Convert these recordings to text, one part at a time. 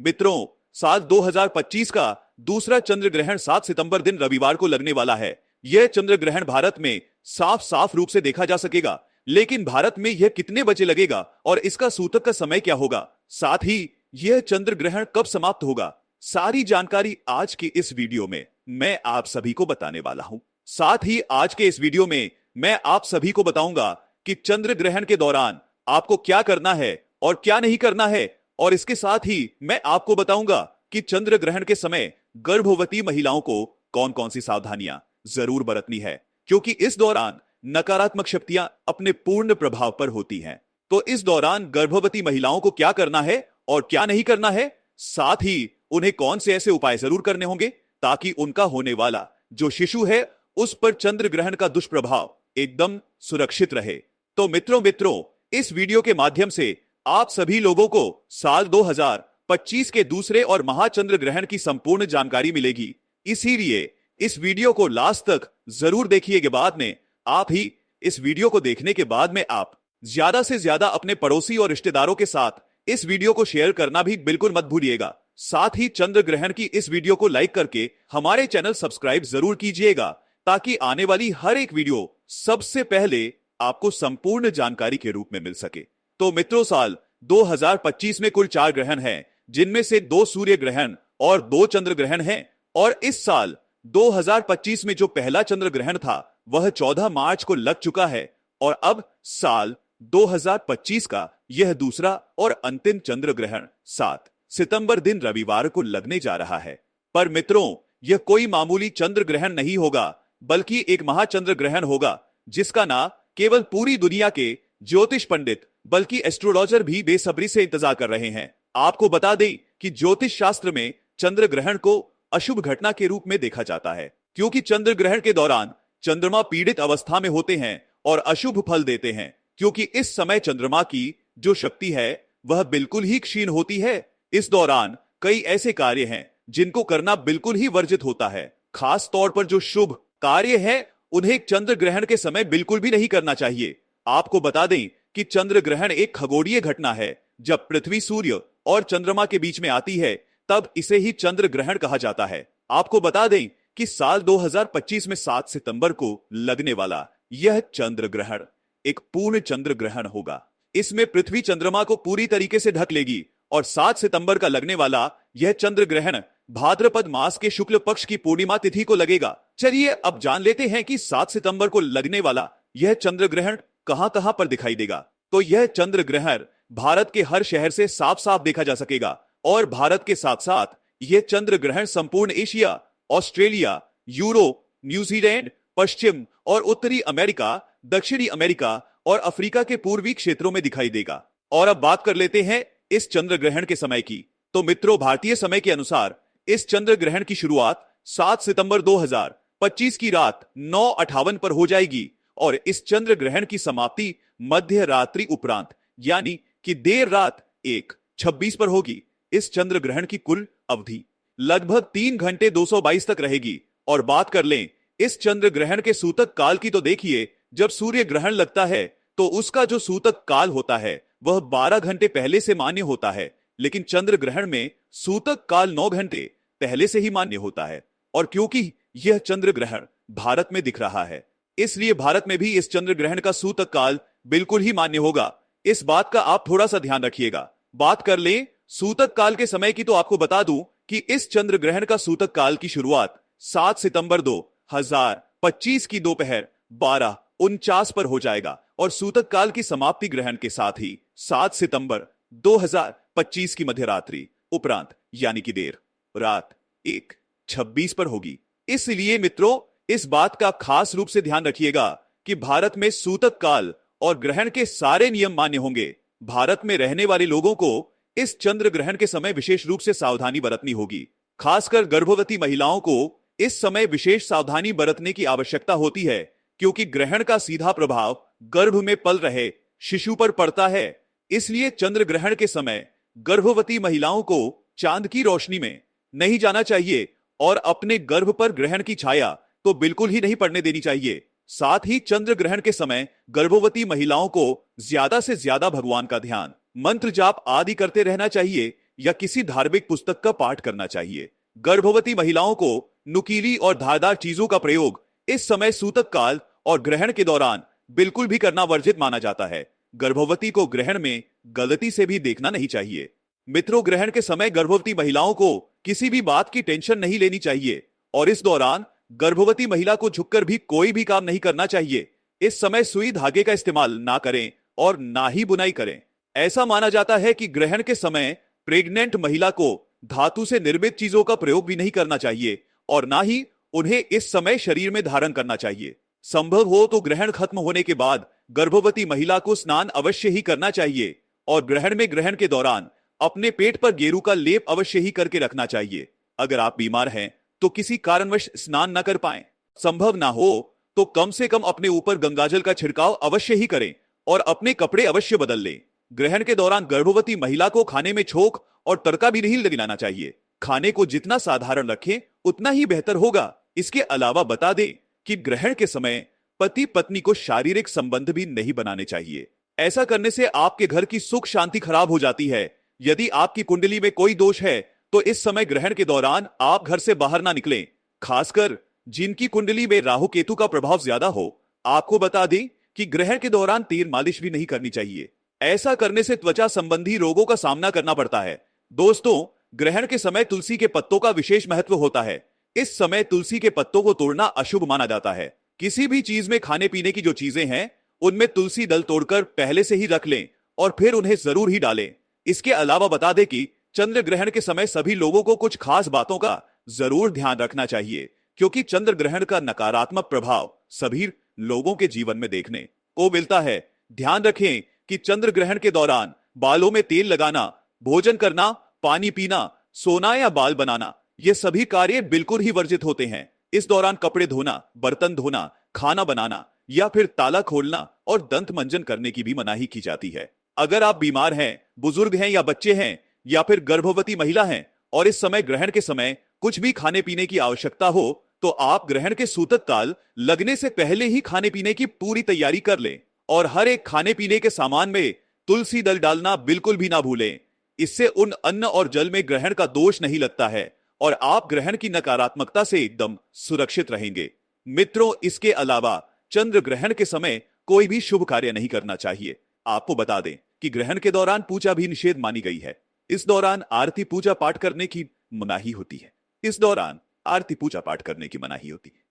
मित्रों, साल 2025 का दूसरा चंद्र ग्रहण 7 सितंबर दिन रविवार को लगने वाला है। यह चंद्र ग्रहण भारत में साफ साफ रूप से देखा जा सकेगा, लेकिन भारत में यह कितने बजे लगेगा और इसका सूतक का समय क्या होगा, साथ ही यह चंद्र ग्रहण कब समाप्त होगा, सारी जानकारी आज की इस वीडियो में मैं आप सभी को बताने वाला हूं। साथ ही आज के इस वीडियो में मैं आप सभी को बताऊंगा कि चंद्र ग्रहण के दौरान आपको क्या करना है और क्या नहीं करना है, और इसके साथ ही मैं आपको बताऊंगा कि चंद्र ग्रहण के समय गर्भवती महिलाओं को कौन कौन सी सावधानियां जरूर बरतनी है, क्योंकि इस दौरान नकारात्मक शक्तियां अपने पूर्ण प्रभाव पर होती हैं। तो इस दौरान गर्भवती महिलाओं को क्या करना है और क्या नहीं करना है, साथ ही उन्हें कौन से ऐसे उपाय जरूर करने होंगे ताकि उनका होने वाला जो शिशु है उस पर चंद्र ग्रहण का दुष्प्रभाव एकदम सुरक्षित रहे। तो मित्रों, इस वीडियो के माध्यम से आप सभी लोगों को साल 2025 के दूसरे और महाचंद्र ग्रहण की संपूर्ण जानकारी मिलेगी। इसीलिए इस वीडियो को लास्ट तक जरूर देखिएगा। बाद में आप ही इस वीडियो को देखने के बाद में आप ज्यादा से ज्यादा अपने पड़ोसी और रिश्तेदारों के साथ इस वीडियो को शेयर करना भी बिल्कुल मत भूलिएगा। साथ ही चंद्र ग्रहण की इस वीडियो को लाइक करके हमारे चैनल सब्सक्राइब जरूर कीजिएगा, ताकि आने वाली हर एक वीडियो सबसे पहले आपको संपूर्ण जानकारी के रूप में मिल सके। तो मित्रों, साल 2025 में कुल 4 ग्रहण हैं, जिनमें से 2 सूर्य ग्रहण और 2 चंद्र ग्रहण हैं। और इस साल 2025 में जो पहला चंद्र ग्रहण था वह 14 मार्च को लग चुका है, और अब साल 2025 का यह दूसरा और अंतिम चंद्र ग्रहण 7 सितंबर दिन रविवार को लगने जा रहा है। पर मित्रों, यह कोई मामूली चंद्र ग्रहण नहीं होगा, बल्कि एक महाचंद्र ग्रहण होगा, जिसका ना केवल पूरी दुनिया के ज्योतिष पंडित बल्कि एस्ट्रोलॉजर भी बेसब्री से इंतजार कर रहे हैं। आपको बता दें कि ज्योतिष शास्त्र में चंद्र ग्रहण को अशुभ घटना के रूप में देखा जाता है, क्योंकि चंद्र ग्रहण के दौरान चंद्रमा पीड़ित अवस्था में होते हैं और अशुभ फल देते हैं, क्योंकि इस समय चंद्रमा की जो शक्ति है वह बिल्कुल ही क्षीण होती है। इस दौरान कई ऐसे कार्य हैं जिनको करना बिल्कुल ही वर्जित होता है। खास तौर पर जो शुभ कार्य है उन्हें चंद्र ग्रहण के समय बिल्कुल भी नहीं करना चाहिए। आपको बता दें कि चंद्र ग्रहण एक खगोलीय घटना है। जब पृथ्वी, सूर्य और चंद्रमा के बीच में आती है तब इसे ही चंद्र ग्रहण कहा जाता है। आपको बता दें कि साल 2025 में 7 सितंबर को लगने वाला यह चंद्र ग्रहण एक पूर्ण चंद्र ग्रहण होगा। इसमें पृथ्वी चंद्रमा को पूरी तरीके से ढक लेगी, और 7 सितंबर का लगने वाला यह चंद्र ग्रहण भाद्रपद मास के शुक्ल पक्ष की पूर्णिमा तिथि को लगेगा। चलिए अब जान लेते हैं कि 7 सितंबर को लगने वाला यह चंद्र ग्रहण कहां कहां पर दिखाई देगा। तो यह चंद्र ग्रहण भारत के हर शहर से साफ साफ देखा जा सकेगा, और भारत के साथ साथ यह चंद्र ग्रहण संपूर्ण एशिया, ऑस्ट्रेलिया, यूरोप, न्यूजीलैंड, पश्चिम और उत्तरी अमेरिका, दक्षिणी अमेरिका और अफ्रीका के पूर्वी क्षेत्रों में दिखाई देगा। और अब बात कर लेते हैं इस चंद्र ग्रहण के समय की। तो मित्रों, भारतीय समय के अनुसार इस चंद्र ग्रहण की शुरुआत 7 सितंबर 2025 की रात 9:58 पर हो जाएगी, और इस चंद्र ग्रहण की समाप्ति मध्य रात्रि उपरांत यानी कि देर रात 1:26 पर होगी। इस चंद्र ग्रहण की कुल अवधि लगभग 3 घंटे 222 तक रहेगी। और बात कर लें इस चंद्र ग्रहण के सूतक काल की, तो देखिए, जब सूर्य ग्रहण लगता है तो उसका जो सूतक काल होता है वह 12 घंटे पहले से मान्य होता है, लेकिन चंद्र ग्रहण में सूतक काल 9 घंटे पहले से ही मान्य होता है। और क्योंकि यह चंद्र ग्रहण भारत में दिख रहा है, इसलिए भारत में भी इस चंद्र ग्रहण का सूतक काल बिल्कुल ही मान्य होगा। इस बात का आप थोड़ा सा ध्यान रखिएगा। बात कर लें सूतक काल के समय की, तो आपको बता दूं कि इस चंद्र ग्रहण का सूतक काल की शुरुआत 7 सितंबर 2025 की दोपहर 12:49 पर हो जाएगा, और सूतक काल की समाप्ति ग्रहण के साथ ही 7 सितंबर 2025 की मध्यरात्रि उपरांत यानी कि देर रात 1:26 पर होगी। इसलिए मित्रों, इस बात का खास रूप से ध्यान रखिएगा कि भारत में सूतक काल और ग्रहण के सारे नियम मान्य होंगे। भारत में रहने वाले लोगों को इस चंद्र ग्रहण के समय विशेष रूप से सावधानी बरतनी होगी। खासकर गर्भवती महिलाओं को इस समय विशेष सावधानी बरतने की आवश्यकता होती है, क्योंकि ग्रहण का सीधा प्रभाव गर्भ में पल रहे शिशु पर पड़ता है। इसलिए चंद्र ग्रहण के समय गर्भवती महिलाओं को चांद की रोशनी में नहीं जाना चाहिए, और अपने गर्भ पर ग्रहण की छाया तो बिल्कुल ही नहीं पड़ने देनी चाहिए। साथ ही चंद्र ग्रहण के समय गर्भवती महिलाओं को ज्यादा से ज्यादा भगवान का ध्यान, मंत्र जाप आदि करते रहना चाहिए, या किसी धार्मिक पुस्तक का पाठ करना चाहिए। गर्भवती महिलाओं को नुकीली और धारदार चीजों का प्रयोग इस समय सूतक काल और ग्रहण के दौरान बिल्कुल भी करना वर्जित माना जाता है। गर्भवती को ग्रहण में गलती से भी देखना नहीं चाहिए। मित्रों, ग्रहण के समय गर्भवती महिलाओं को किसी भी बात की टेंशन नहीं लेनी चाहिए और इस दौरान गर्भवती महिला को झुककर भी कोई भी काम नहीं करना चाहिए। इस समय सुई धागे का इस्तेमाल ना करें और ना ही बुनाई करें। ऐसा माना जाता है कि ग्रहण के समय प्रेग्नेंट महिला को धातु से निर्मित चीजों का प्रयोग भी नहीं करना चाहिए और ना ही उन्हें इस समय शरीर में धारण करना चाहिए। संभव हो तो ग्रहण खत्म होने के बाद गर्भवती महिला को स्नान अवश्य ही करना चाहिए और ग्रहण के दौरान अपने पेट पर गेरू का लेप अवश्य ही करके रखना चाहिए। अगर आप बीमार हैं तो किसी कारणवश स्नान न कर पाएं, संभव ना हो तो कम से कम अपने ऊपर गंगाजल का छिड़काव अवश्य ही करें और अपने कपड़े अवश्य बदल लें। ग्रहण के दौरान गर्भवती महिला को खाने में छोक और तड़का भी नहीं लगाना चाहिए। खाने को जितना साधारण रखें उतना ही बेहतर होगा। इसके अलावा बता दें कि ग्रहण के समय पति पत्नी को शारीरिक संबंध भी नहीं बनाने चाहिए। ऐसा करने से आपके घर की सुख शांति खराब हो जाती है। यदि आपकी कुंडली में कोई दोष है तो इस समय ग्रहण के दौरान आप घर से बाहर ना निकलें। खासकर जिनकी कुंडली में राहु केतु का प्रभाव ज्यादा हो। आपको बता दें कि ग्रहण के दौरान तेल मालिश भी नहीं करनी चाहिए। ऐसा करने से त्वचा संबंधी रोगों का सामना करना पड़ता है। दोस्तों, ग्रहण के समय तुलसी के पत्तों का विशेष महत्व होता है। इस समय तुलसी के पत्तों को तोड़ना अशुभ माना जाता है। किसी भी चीज में खाने पीने की जो चीजें हैं उनमें तुलसी दल तोड़कर पहले से ही रख लें और फिर उन्हें जरूर ही डालें। इसके अलावा बता दें कि चंद्र ग्रहण के समय सभी लोगों को कुछ खास बातों का जरूर ध्यान रखना चाहिए, क्योंकि चंद्र ग्रहण का नकारात्मक प्रभाव सभी लोगों के जीवन में देखने को मिलता है। ध्यान रखें कि चंद्र ग्रहण के दौरान बालों में तेल लगाना, भोजन करना, पानी पीना, सोना या बाल बनाना, ये सभी कार्य बिल्कुल ही वर्जित होते हैं। इस दौरान कपड़े धोना, बर्तन धोना, खाना बनाना या फिर ताला खोलना और दंत मंजन करने की भी मनाही की जाती है। अगर आप बीमार हैं, बुजुर्ग हैं या बच्चे हैं या फिर गर्भवती महिला हैं और इस समय ग्रहण के समय कुछ भी खाने पीने की आवश्यकता हो तो आप ग्रहण के सूतक काल लगने से पहले ही खाने पीने की पूरी तैयारी कर लें और हर एक खाने पीने के सामान में तुलसी दल डालना बिल्कुल भी ना भूलें। इससे उन अन्न और जल में ग्रहण का दोष नहीं लगता है और आप ग्रहण की नकारात्मकता से एकदम सुरक्षित रहेंगे। मित्रों, इसके अलावा चंद्र ग्रहण के समय कोई भी शुभ कार्य नहीं करना चाहिए। आपको बता दें कि ग्रहण के दौरान पूजा भी निषेध मानी गई है। इस दौरान आरती पूजा पाठ करने की मनाही होती है।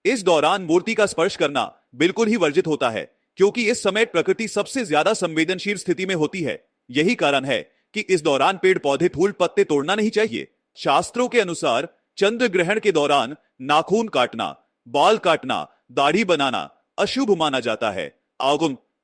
इस दौरान मूर्ति का स्पर्श करना बिल्कुल ही वर्जित होता है, क्योंकि इस समय प्रकृति सबसे ज्यादा संवेदनशील स्थिति में होती है। यही कारण है कि इस दौरान पेड़ पौधे फूल पत्ते तोड़ना नहीं चाहिए। शास्त्रों के अनुसार चंद्र ग्रहण के दौरान नाखून काटना, बाल काटना, दाढ़ी बनाना अशुभ माना जाता है।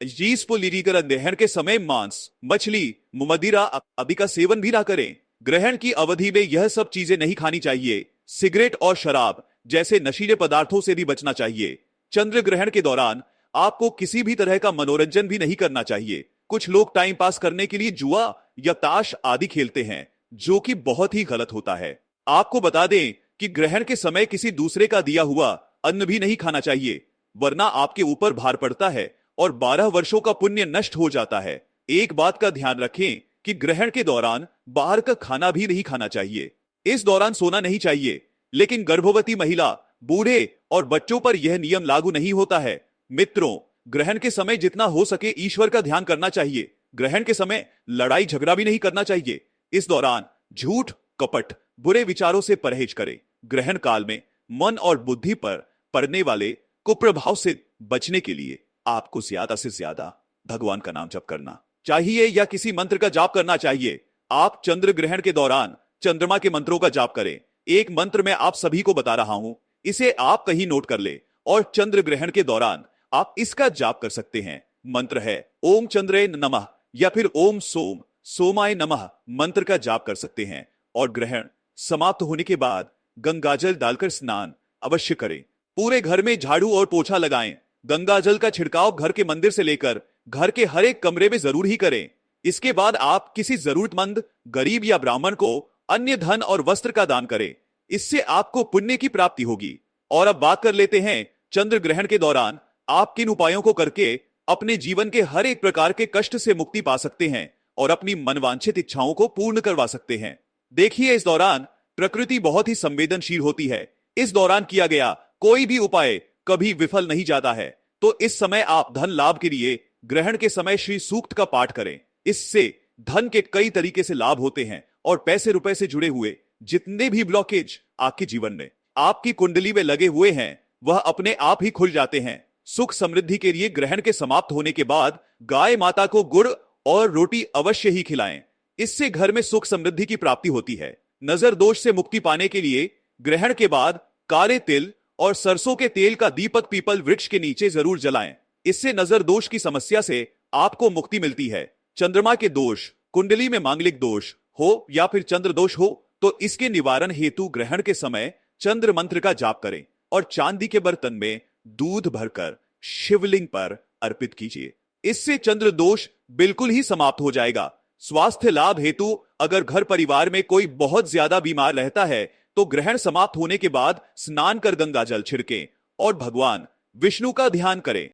ग्रहण के समय मांस, मछली, मदिरा आदि का सेवन भी ना करें। ग्रहण की अवधि में यह सब चीजें नहीं खानी चाहिए। सिगरेट और शराब जैसे नशीले पदार्थों से भी बचना चाहिए। चंद्र ग्रहण के दौरान आपको किसी भी तरह का मनोरंजन भी नहीं करना चाहिए। कुछ लोग टाइम पास करने के लिए जुआ या ताश आदि खेलते हैं, जो कि बहुत ही गलत होता है। आपको बता दें कि ग्रहण के समय किसी दूसरे का दिया हुआ अन्न भी नहीं खाना चाहिए, वरना आपके ऊपर भार पड़ता है और 12 वर्षों का पुण्य नष्ट हो जाता है। एक बात का ध्यान रखें कि ग्रहण के दौरान बाहर का खाना भी नहीं खाना चाहिए। इस दौरान सोना नहीं चाहिए, लेकिन गर्भवती महिला, बूढ़े और बच्चों पर यह नियम लागू नहीं होता है। मित्रों, ग्रहण के समय जितना हो सके ईश्वर का ध्यान करना चाहिए। ग्रहण के समय लड़ाई झगड़ा भी नहीं करना चाहिए। इस दौरान झूठ, कपट, बुरे विचारों से परहेज करें। ग्रहण काल में मन और बुद्धि पर पड़ने वाले कुप्रभाव से बचने के लिए आपको ज्यादा से ज्यादा भगवान का नाम जप करना चाहिए या किसी मंत्र का जाप करना चाहिए। आप चंद्र ग्रहण के दौरान चंद्रमा के मंत्रों का जाप करें। एक मंत्र मैं आप सभी को बता रहा हूं, इसे आप कहीं नोट कर ले और चंद्र ग्रहण के दौरान आप इसका जाप कर सकते हैं। मंत्र है ओम चंद्रे नमः या फिर ओम सोमाय नमः। मंत्र का जाप कर सकते हैं और ग्रहण समाप्त होने के बाद गंगाजल डालकर स्नान अवश्य करें। पूरे घर में झाड़ू और पोछा लगाएं। गंगाजल का छिड़काव घर के मंदिर से लेकर घर के हर एक कमरे में जरूर ही करें। इसके बाद आप किसी जरूरतमंद गरीब या ब्राह्मण को अन्य धन और वस्त्र का दान करें। इससे आपको पुण्य की प्राप्ति होगी। और अब बात कर लेते हैं चंद्र ग्रहण के दौरान आप किन उपायों को करके अपने जीवन के हर एक प्रकार के कष्ट से मुक्ति पा सकते हैं और अपनी मनवांछित इच्छाओं को पूर्ण करवा सकते हैं। देखिए, इस दौरान प्रकृति बहुत ही संवेदनशील होती है। इस दौरान किया गया कोई भी उपाय कभी विफल नहीं जाता है। तो इस समय आप धन लाभ के लिए ग्रहण के समय श्री सूक्त का पाठ करें। इससे धन के कई तरीके से लाभ होते हैं और पैसे रुपए से जुड़े हुए जितने भी ब्लॉकेज आपके जीवन में आपकी कुंडली में लगे हुए हैं वह अपने आप ही खुल जाते हैं। सुख समृद्धि के लिए ग्रहण के समाप्त होने के बाद गाय माता को गुड़ और रोटी अवश्य ही खिलाएं। इससे घर में सुख समृद्धि की प्राप्ति होती है। नजर दोष से मुक्ति पाने के लिए ग्रहण के बाद काले तिल और सरसों के तेल का दीपक पीपल वृक्ष के नीचे जरूर जलाएं। इससे नजर दोष की समस्या से आपको मुक्ति मिलती है। चंद्रमा के दोष, कुंडली में मांगलिक दोष हो या फिर चंद्र दोष हो तो इसके निवारण हेतु ग्रहण के समय चंद्र मंत्र का जाप करें और चांदी के बर्तन में दूध भरकर शिवलिंग पर अर्पित कीजिए। इससे चंद्र दोष बिल्कुल ही समाप्त हो जाएगा। स्वास्थ्य लाभ हेतु अगर घर परिवार में कोई बहुत ज्यादा बीमार रहता है तो ग्रहण समाप्त होने के बाद स्नान कर गंगा जल छिड़कें और भगवान विष्णु का ध्यान करें।